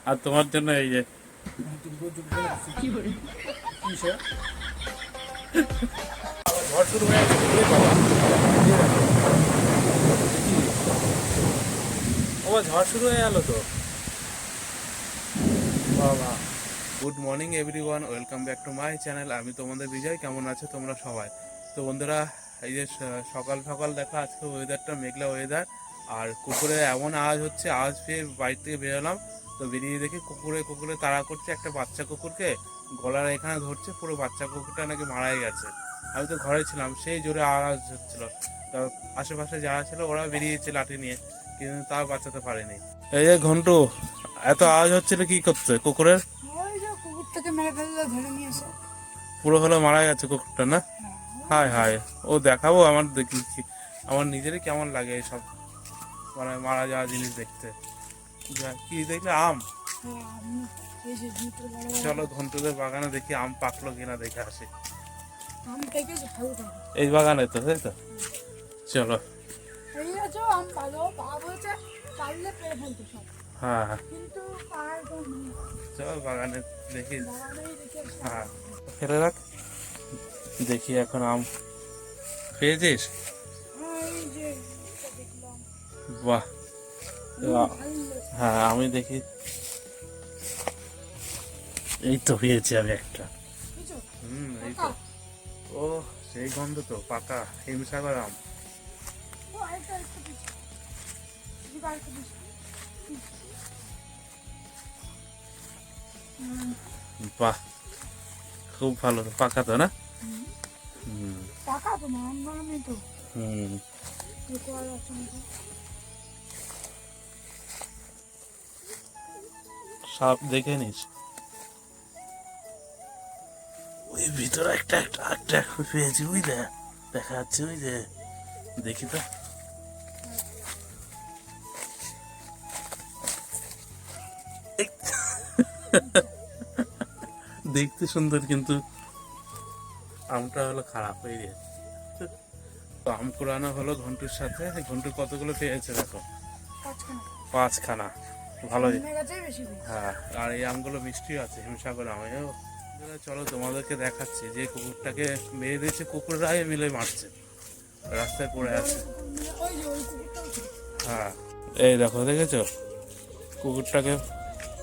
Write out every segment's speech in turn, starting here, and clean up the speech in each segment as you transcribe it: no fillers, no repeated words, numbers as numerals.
আর তোমার জন্য এই যে ঝড় শুরু হয়ে গেছে ও ঝড় শুরু হয়ে গেল তো বাবা। Good morning everyone, welcome back to my channel. আমি তোমাদের বিজয়। কেমন আছো তোমরা সবাই? তো বন্ধুরা, এই যে সকাল সকাল দেখা, আজকে ওয়েদারটা মেঘলা ওয়েদার, আর কুকুরে এমন আওয়াজ হচ্ছে, আওয়াজ পেয়ে বাড়ি থেকে বেরোলাম। তো বেরিয়ে দেখি কুকুরে তাড়া করছে একটা বাচ্চা কুকুরকে, গলার এখানে ধরছে, পুরো বাচ্চা কুকুরটা নাকি মারাই গেছে। আমি তো ঘরে ছিলাম, সেই জোরে আওয়াজ হচ্ছিল। তো আশেপাশে যারা ছিল ওরা বেরিয়েছে লাঠি নিয়ে, কিন্তু তাও বাঁচাতে পারেনি। এই যে ঘন্টু, এত আওয়াজ হচ্ছিল কি করছে কুকুরের? কুকুরটাকে মেরে ফেললো, ধরে নিয়ে এসে পুরো হলো মারা গেছে কুকুরটা না? হায় হায়, ও দেখাবো? আমার দেখি, আমার নিজেরই কেমন লাগে এইসব মানে মারা যাওয়া জিনিস দেখতে। কি দেখলে? আম? চলো ঘন্টুদের বাগানে দেখি আম পাকলো কিনা, দেখে আসি। এই বাগানে তো, তাই তো? চলো। হ্যাঁ হ্যাঁ, চলো বাগানে দেখি। হ্যাঁ, ফেলে রাখ, দেখি এখন আম পেয়েছিস? বাহ, হ্যাঁ আমি দেখি। এই তো পেয়েছি আমি একটা। এই তো। ও, সেই গন্ধ তো, পাকা হিমসাগর আম। বাহ, খুব ভালো, পাকা তো না? সাপ দেখে নিস। ওই ভিতরে একটা একটা একটা পেয়েছি, ওই দেখা যাচ্ছে, ওই যে দেখি তো। দেখতে সুন্দর, কিন্তু আমটা হলো খারাপ হয়ে গেছে। তো আম কুড়ানো হলো ঘন্টুর সাথে। ঘন্টু কতগুলো পেয়েছে দেখো, 5খানা। ভালো। হ্যাঁ, আর এই আমগুলো মিষ্টি আছে, হিমসাগর আম। চলো তোমাদেরকে দেখাচ্ছি যে কুকুরটাকে মেরে দিয়েছে, কুকুররাই মিলে মারছে, রাস্তায় পড়ে আছে। হ্যাঁ, এই দেখো, দেখেছো কুকুরটাকে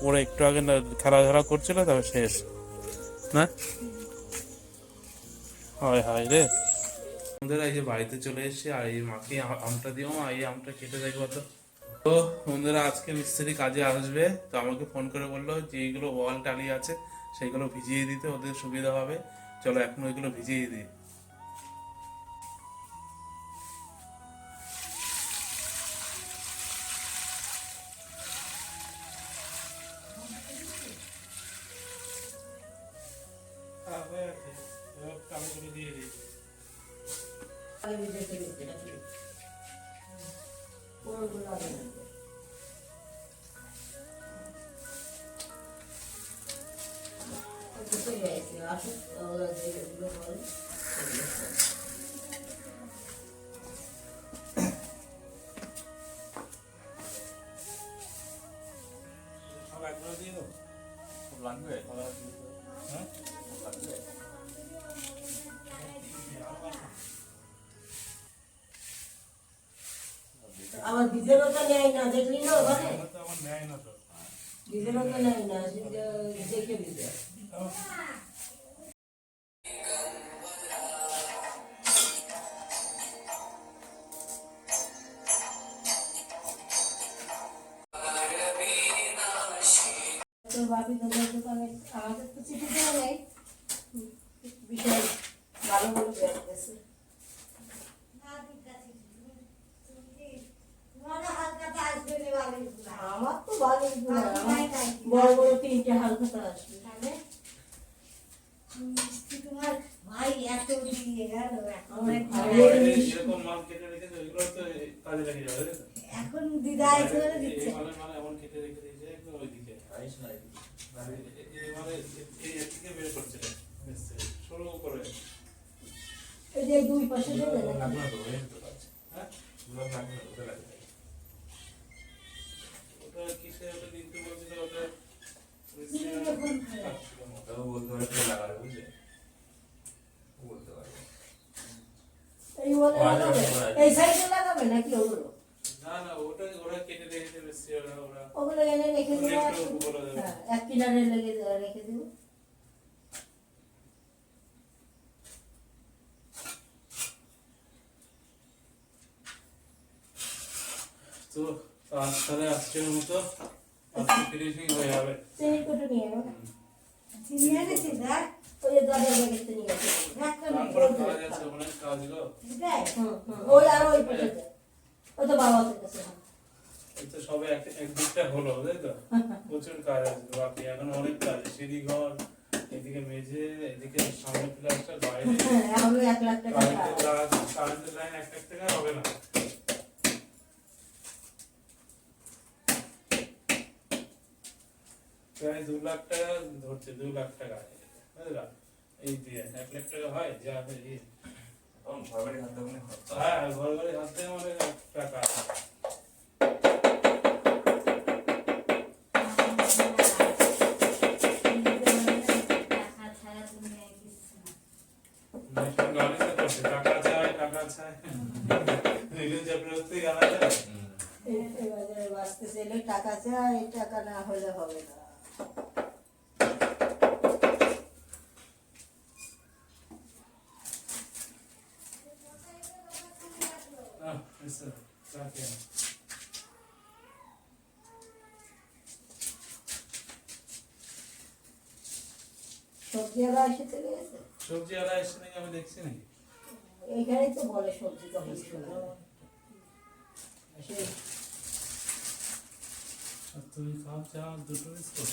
পরে একটু আগে খেলাধুলা করছিল, তবে শেষ না? হয় হয় রে। বন্ধুরা, এই যে বাড়িতে চলে এসেছি, আর এই মাকে আমটা দিও, মা এই আমটা কেটে দেখবো তো। তো বন্ধুরা, আজকে মিস্ত্রি কাজে আসবে, তো আমাকে ফোন করে বললো যে এইগুলো ওয়াল টালি আছে সেইগুলো ভিজিয়ে দিতে, ওদের সুবিধা হবে। চলো এখন ওইগুলো ভিজিয়ে দিই। দিয়ে দিই। সব একবার দিয়ে দেবো, সব লাগবে? হ্যাঁ, লাগবে। আবার ভিজেরও তো নেয় না, দেখলি না ওখানে? আমার নেয় না তো, ভিজেরও তো নেয় না, দেখে ভিজে। তো বাপি তোদের দোকানে আমাদের তো চিঠি দেওয়া নেই, বিষয় ভালো ভালো বের গেছে। আমার তো ভালোই বড় বড় 3টে হালখাতা আসবে। তোমার ভাই এত দিয়ে গেল, এরকম মাল কেটে রেখেছে, ওইগুলো তো কাজে লেগে যাবে। এখন দিদা এসে দিচ্ছে মানে এমন কেটে রেখে দিয়েছে একদম ওইদিকে, মানে এই থেকে বের করছে শুরু করে। এই যে দুই পাশে দেবে না, হ্যাঁ, ওটা কিসে ওটা দিতে বলছিল, ওটা এইগুলো একটু বলে দেবে। হ্যাঁ, এক পিলারে রেখে দেবো। তো আজ তাহলে আজকের মতো আজকে ফিনিশিং হয়ে যাবে। চিনি কটু নিয়ে এলো। চিনি এনেছি দেখ। ওই যে দরজার ব্যাগেতে নিয়ে গেছে। দেখ তো নেই। তারপরে কাজ আছে, অনেক কাজ গো। দেখ। ওই আর ওই পাশে ওই তো বাবা কাছে। এই তো সবে এক দিকটা হলো, তাই তো? প্রচুর কাজ আছে বাকি, এখন অনেক কাজ। সিঁড়ি ঘর, এদিকে মেঝে, এদিকে সামনে প্লাস্টার, বাইরে এখন 1,00,000 টাকা কারেন্টের লাইন এক টাকা হবে না। প্রায় 2 লাখ টাকা ধরছে, 2 লাখ টাকা বুঝলা? এই দিয়ে 1 লাখ টাকা হয় যা এই ঘর বাড়ি হাতে মনে হয় হ্যাঁ, ঘর বাড়ি হাতে মানে টাকা। গাড়িতে করছে, টাকা চাই, টাকা চাই। রিলিজ প্রতি গানা যায়। এই বাজারে বাঁচতে চাইলে টাকা চাই, টাকা না হলে হবে না। এসে রাখে। সবজি আলা এসে চলে গেছে। সবজি আলা এসে নাকি আমি দেখছি নাকি? এইখানেই তো বলে সবজি তখন শোনা সেই আর তুমি খাও চা দুটো বিস্কুট।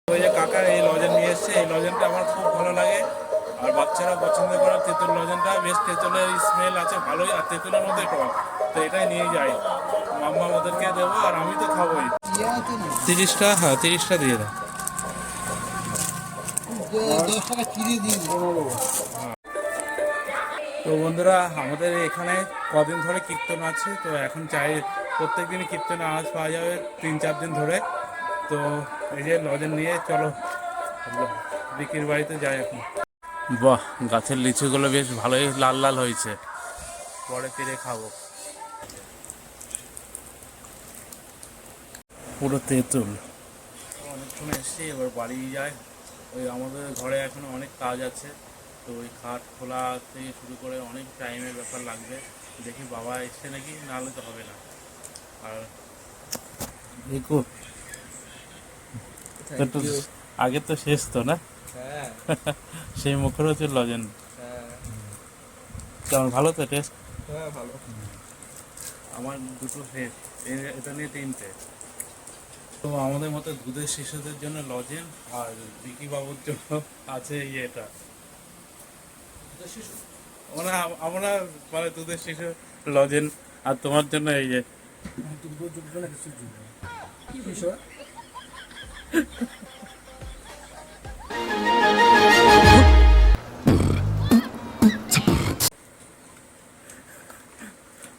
ওই যে কাকার এই লজেন নিয়ে এসছে, এই লজেনটা আমার খুব ভালো লাগে। আর বাচ্চারা পছন্দ করে তেঁতুল লজেনটা, বেশ তেঁতুলের স্মেল আছে ভালোই, আর তেঁতুলের মধ্যে টক। তো এটাই নিয়ে যাই, মাম্মা ওদেরকে দেবো আর আমি তো খাবোই। 30টা, হ্যাঁ 30টা দিয়ে দাও। তো বন্ধুরা, আমাদের এখানে কদিন ধরে কীর্তন আছে, তো এখন চাই প্রত্যেক দিনই কীর্তনে আওয়াজ পাওয়া যাবে 3-4 দিন ধরে। তো এই যে লজেন নিয়ে চলো বিকির বাড়িতে যাই এখন। বাহ, গাছের লিচুগুলো বেশ ভালোই লাল লাল হয়েছে, পরে পেরে খাবো। পুরো তেঁতুল। অনেকক্ষণ এসছি, এবার বাড়ি যাই। ওই আমাদের ঘরে এখন অনেক কাজ আছে, তো ওই খাট খোলা থেকে শুরু করে অনেক টাইমের ব্যাপার লাগবে। দেখি বাবা এসছে নাকি, নাহলে তো হবে না। আর দেখো আগে তো শেষ তো না, সেই মুখের হচ্ছে লজেন। কেমন, ভালো তো টেস্ট? ভালো। আমার দুটো শেষ, এটা নিয়ে 3টে। তো আমাদের মতো দুধের শিশুদের জন্য লজেন, আর বিকি বাবুর জন্য আছে এটা আমরা আমরা মানে দুধের শিশু লজেন, আর তোমার জন্য এই যে কি বিষয়?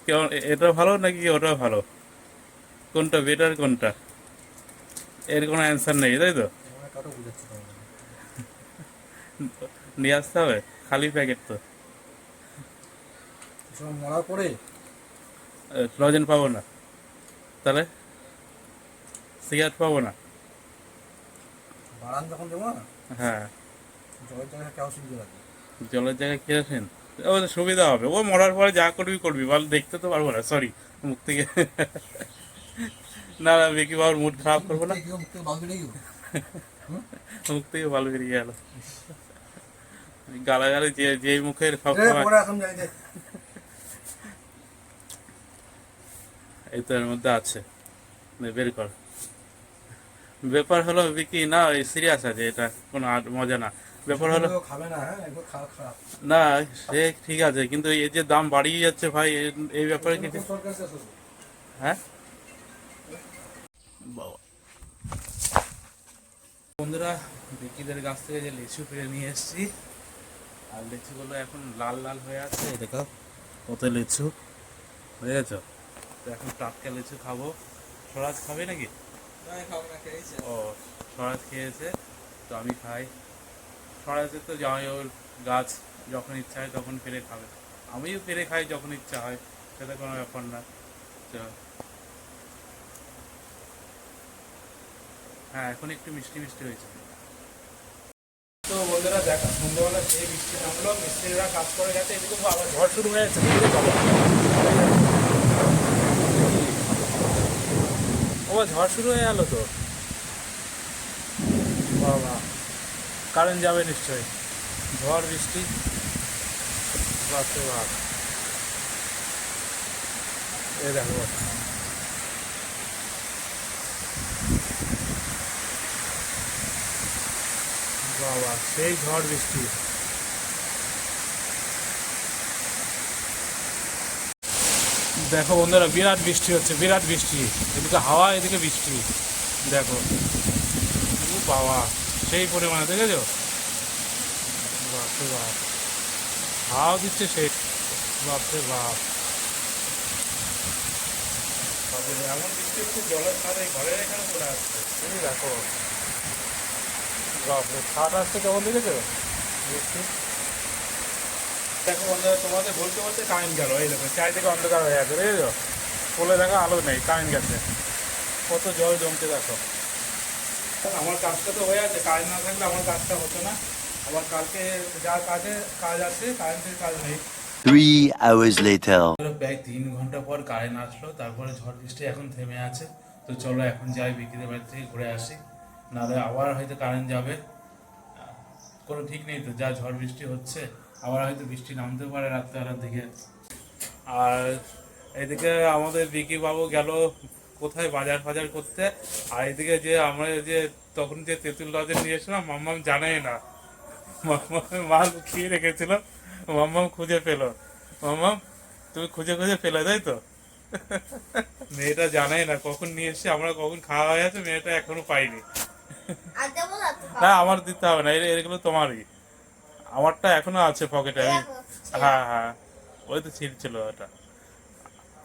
কেমন, এটা ভালো নাকি ওটা ভালো? কোনটা বেটার, কোনটা? এর কোনো অ্যান্সার নেই, তাই তো? নিয়ে আসতে হবে খালি প্যাকেট তো। মরার পরে লজেন পাবো না, তাহলে সিগারেট পাবো না। বাড়ান যখন দেবো না, হ্যাঁ, জলের জায়গায় কেরোসিন দিয়ে রাখবো। জলের জায়গায় কেরোসিন, ও সুবিধা হবে। ও মরার পরে যা করবি করবি, ভালো দেখতে তো পারবো না, সরি মুখ থেকে। না না, বেকি বাবুর মুড খারাপ করবো না, মুখ থেকে বাল বেরিয়ে গেল। মুখ থেকে ভালো বেরিয়ে গেল। গালাগালি যেই মুখের সবসময়। এখন যাই দেখ। এই তো এর মধ্যে আছে, নে বের কর। ব্যাপার হলো বিকি না, সিরিয়াস আছে, এটা কোনো মজা না। ব্যাপার হলো খাবে না, হ্যাঁ একবার খাওয়া খারাপ। না, সে ঠিক আছে, কিন্তু এই যে দাম বাড়িয়ে যাচ্ছে ভাই, এই ব্যাপারে কিছু। সরকার শেষ হবে। হ্যাঁ বাবা, বন্ধুরা বিকিদের গাছ থেকে যে লিচু পেড়ে নিয়ে এসেছি, আর লিচুগুলো এখন লাল লাল হয়ে আছে, এই দেখো কত লিচু হয়ে গেছে। তো এখন টাটকা লিচু খাবো। স্বরাজ খাবে নাকি? ও, স্বরাজ খেয়েছে, তো আমি খাই। স্বরাজের তো যাই ওর গাছ, যখন ইচ্ছা হয় তখন পেরে খাবে। আমিও পেরে খাই যখন ইচ্ছা হয়, সেটা কোনো ব্যাপার না। তো হ্যাঁ, এখন একটু মিষ্টি মিষ্টি হয়েছে। তো বন্ধুরা দেখা, সন্ধ্যাবেলা সেই বৃষ্টি নামলো, মিস্ত্রিরা কাজ করে গেছে, এদিকে তো আবার ঝড় শুরু হয়ে যাচ্ছে। বুঝলে বাবা, ও ঝড় শুরু হয়ে গেল তো বাবা, কারেন্ট যাবে নিশ্চয়ই। ঝড় বৃষ্টি, বাপরে বাপ। এই দেখো, বাবা সেই ঝড় বৃষ্টি। দেখো বন্ধুরা, বিরাট বৃষ্টি হচ্ছে, বিরাট বৃষ্টি। এদিকে হাওয়া, এদিকে বৃষ্টি। দেখো, ও বাবা, সেই পরিমাণে দেখেছো? বাপরে বাপ, হাওয়া দিচ্ছে সেই, বাপরে বাপ। এমন বৃষ্টি হচ্ছে, জলের ছাদে ঘরের এখানে পড়ে আসছে। তুমি দেখো, বাপরে, ছাদ আসছে কেমন দেখেছো বৃষ্টি। দেখো বন্ধুরা, তোমাদের বলতে বলতে কারেন্ট গেল। এই দেখো, চারিদিকে অন্ধকার হয়ে গেছে, দেখেছো? কোলে দেখো আলো নেই, কারেন্ট গেছে। কত জল জমতে দেখো। আমার কাজটা তো হয়ে আছে, কারেন্ট না থাকলে আমার কাজটা হতো না। আবার কালকে যা কাজ আছে, কারেন্টের কাজ নেই। 3 hours later. প্রায় 3 ঘন্টা পর কারেন্ট আসলো, তারপরে ঝড় বৃষ্টি এখন থেমে আছে। তো চলো এখন যাই, বিকেলের বাড়ি থেকে ঘুরে আসি, নাহলে আবার হয়তো কারেন্ট যাবে। কোনো ঠিক নেই তো, যা ঝড় বৃষ্টি হচ্ছে, আবার হয়তো বৃষ্টি নামতে পারে রাত্রেবেলার দিকে। আর এদিকে আমাদের বিকি বাবু গেল কোথায় বাজার ফাজার করতে। আর এদিকে যে আমরা যে তখন যে তেঁতুল লজে নিয়েছিলাম, মাম্মাম জানেই না। মাম্মাম মাল খেয়ে রেখেছিল, মাম্মাম খুঁজে পেলো। মাম্মাম, তুমি খুঁজে খুঁজে পেলে, তাই তো? মেয়েটা জানাই না কখন নিয়ে এসছি আমরা, কখন খাওয়া হয়ে আছে, মেয়েটা এখনো পাইনি। না, আমার দিতে হবে না, এগুলো তোমারই। আমারটা এখনো আছে পকেটে। আমি, হ্যাঁ হ্যাঁ, ওই তো ছিল ওটা।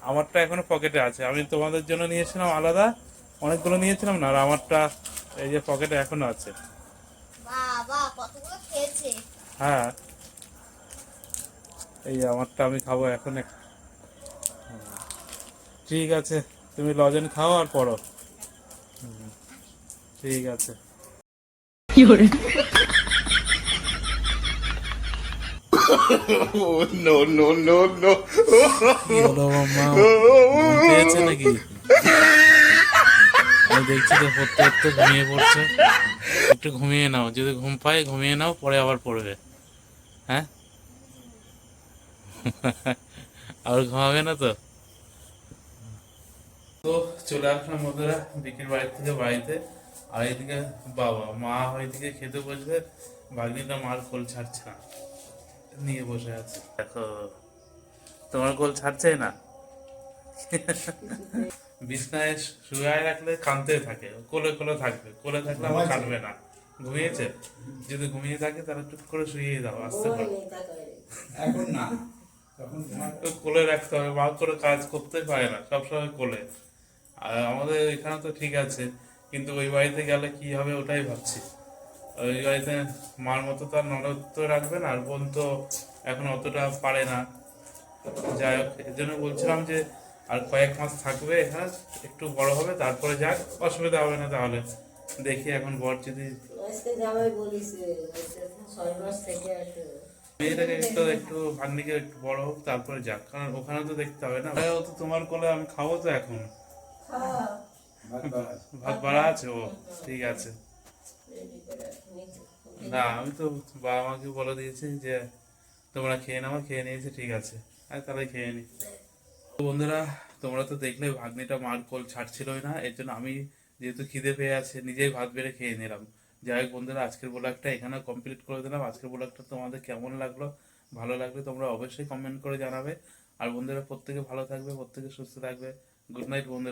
আমারটা এখনো পকেটে আছে। আমি তোমাদের জন্য নিয়েছিলাম আলাদা, অনেকগুলো নিয়েছিলাম না, আর আমারটা এই যে পকেটে এখনো আছে। বাবা কতগুলো খেয়েছে। হ্যাঁ, এই যে আমারটা আমি খাবো এখন। ঠিক আছে, তুমি লজেন খাও আর পড়ো। ঠিক আছে। কি হলো মাম্মা, ঘুম পেয়েছে নাকি? আমি দেখছি তো পড়তে পড়তে ঘুমিয়ে পড়ছে। একটু ঘুমিয়ে নাও, যদি ঘুম পায় ঘুমিয়ে নাও, পরে আবার পড়বে। হ্যাঁ, আর ঘুমাবে না তো? তো চলে আসলাম বন্ধুরা বিকেল বাড়ি থেকে বাড়িতে। আর এইদিকে বাবা মা ওইদিকে খেতে বসবে, ভাগ্নিটা মার কোল ছাড়ছে না, নিয়ে বসে আছে। দেখো, তোমার কোল ছাড়ছেই না। বিছনায় শুয়ে রাখলে কাঁদতে থাকে, কোলে কোলে থাকবে, কোলে থাকলে আমার কাঁদবে না। ঘুমিয়েছে? যদি ঘুমিয়ে থাকে তাহলে টুক করে শুয়ে দাও আস্তে করে। এখন না, তখন তো কোলে রাখতে হবে, মা করে কাজ করতে পারে না সবসময় কোলে। আর আমাদের এখানে তো ঠিক আছে, কিন্তু ওই বাড়িতে গেলে কি হবে ওটাই ভাবছি। ওই বাড়িতে মার মতো তো আর ননদ তো রাখবে না, আর বোন তো এখন অতটা পারে না। যাই হোক, এর জন্য বলছিলাম যে আর কয়েক মাস থাকবে এখানে, একটু বড় হবে তারপরে যাক, অসুবিধা হবে না। তাহলে দেখি এখন বর যদি মেয়েটাকে একটু ভাগ্নিকে একটু বড় হোক তারপরে যাক, কারণ ওখানে তো দেখতে হবে না। ও তো তোমার কোলে আমি খাবো তো এখন। ভাত বাড়া আছে? ও ঠিক আছে। না, আমি তো বাবা মাকে বলে দিয়েছি যে তোমরা খেয়ে নাও, খেয়ে নিয়েছে, ঠিক আছে, আর তাহলে খেয়ে নি। তো বন্ধুরা, তোমরা তো দেখলে ভাগ্নিটা মার কোল ছাড়ছিলই না, এর জন্য আমি যেহেতু খিদে পেয়ে আছে নিজেই ভাত বেড়ে খেয়ে নিলাম। যাই হোক বন্ধুরা, আজকের ব্লগটা এখানে কমপ্লিট করে দিলাম। আজকের ব্লগটা তোমাদের কেমন লাগলো, ভালো লাগলে তোমরা অবশ্যই কমেন্ট করে জানাবে। আর বন্ধুরা, প্রত্যেকে ভালো থাকবে, প্রত্যেকে সুস্থ থাকবে। গুড নাইট বন্ধুরা।